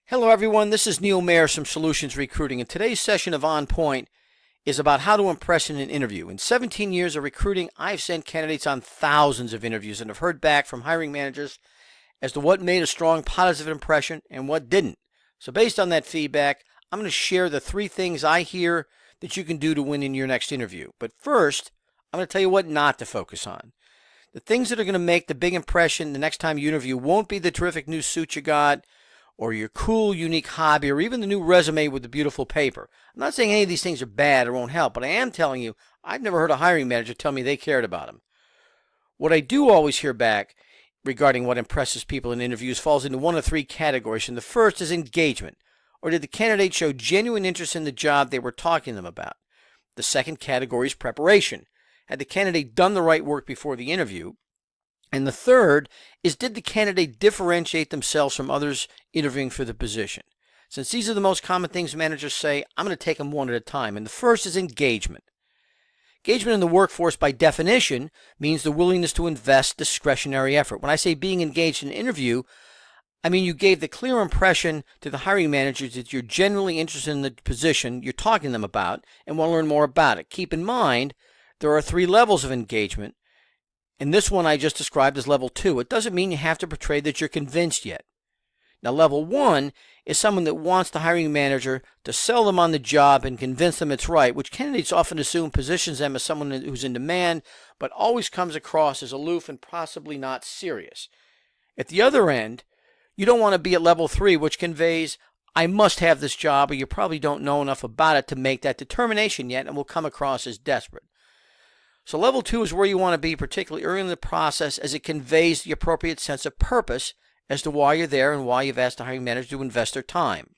Hello everyone, this is Neil Mayer from Solutions Recruiting, and today's session of On Point is about how to impress in an interview. In 17 years of recruiting, I've sent candidates on thousands of interviews and have heard back from hiring managers as to what made a strong positive impression and what didn't. So based on that feedback, I'm going to share the 3 things I hear that you can do to win in your next interview. But first, I'm going to tell you what not to focus on. The things that are going to make the big impression the next time you interview won't be the terrific new suit you got, or your cool, unique hobby, or even the new resume with the beautiful paper. I'm not saying any of these things are bad or won't help, but I am telling you, I've never heard a hiring manager tell me they cared about them. What I do always hear back regarding what impresses people in interviews falls into one of 3 categories, and the first is engagement, or did the candidate show genuine interest in the job they were talking to them about? The second category is preparation. Had the candidate done the right work before the interview? And the third is, did the candidate differentiate themselves from others interviewing for the position? Since these are the most common things managers say, I'm going to take them one at a time. And the first is engagement. Engagement in the workforce, by definition, means the willingness to invest discretionary effort. When I say being engaged in an interview, I mean you gave the clear impression to the hiring managers that you're genuinely interested in the position you're talking to them about and want to learn more about it. Keep in mind, there are 3 levels of engagement. And this one I just described as level 2. It doesn't mean you have to portray that you're convinced yet. Now, level 1 is someone that wants the hiring manager to sell them on the job and convince them it's right, which candidates often assume positions them as someone who's in demand, but always comes across as aloof and possibly not serious. At the other end, you don't want to be at level 3, which conveys, I must have this job, or you probably don't know enough about it to make that determination yet and will come across as desperate. So level 2 is where you want to be, particularly early in the process, as it conveys the appropriate sense of purpose as to why you're there and why you've asked the hiring manager to invest their time.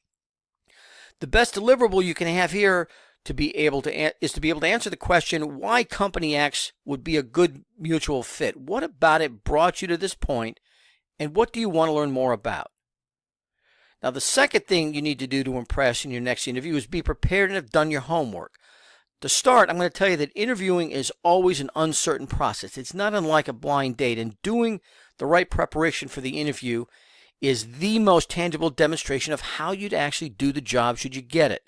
The best deliverable you can have here is to be able to answer the question why company X would be a good mutual fit. What about it brought you to this point, and what do you want to learn more about? Now, the second thing you need to do to impress in your next interview is be prepared and have done your homework. To start, I'm going to tell you that interviewing is always an uncertain process. It's not unlike a blind date, and doing the right preparation for the interview is the most tangible demonstration of how you'd actually do the job should you get it.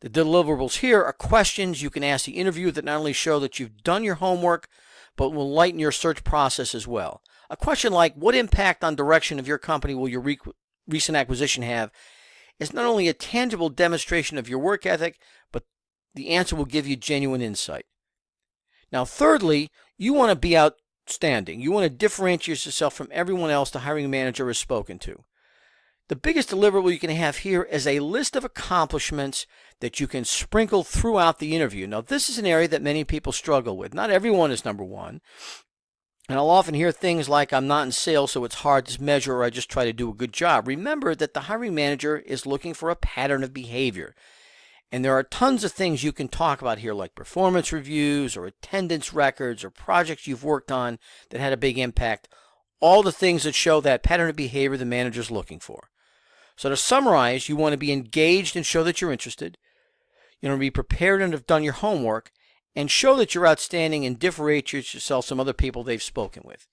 The deliverables here are questions you can ask the interviewer that not only show that you've done your homework, but will lighten your search process as well. A question like, what impact on direction of your company will your recent acquisition have, is not only a tangible demonstration of your work ethic, but the answer will give you genuine insight. Now, thirdly, you want to be outstanding. You want to differentiate yourself from everyone else the hiring manager has spoken to. The biggest deliverable you can have here is a list of accomplishments that you can sprinkle throughout the interview. Now, this is an area that many people struggle with. Not everyone is number 1. And I'll often hear things like, I'm not in sales, so it's hard to measure, or I just try to do a good job. Remember that the hiring manager is looking for a pattern of behavior. And there are tons of things you can talk about here, like performance reviews or attendance records or projects you've worked on that had a big impact. All the things that show that pattern of behavior the manager's looking for. So to summarize, you want to be engaged and show that you're interested. You want to be prepared and have done your homework, and show that you're outstanding and differentiate yourself from other people they've spoken with.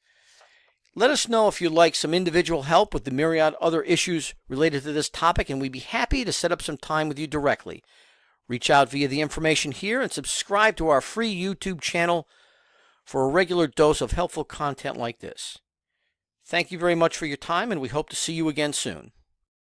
Let us know if you'd like some individual help with the myriad other issues related to this topic, and we'd be happy to set up some time with you directly. Reach out via the information here and subscribe to our free YouTube channel for a regular dose of helpful content like this. Thank you very much for your time, and we hope to see you again soon.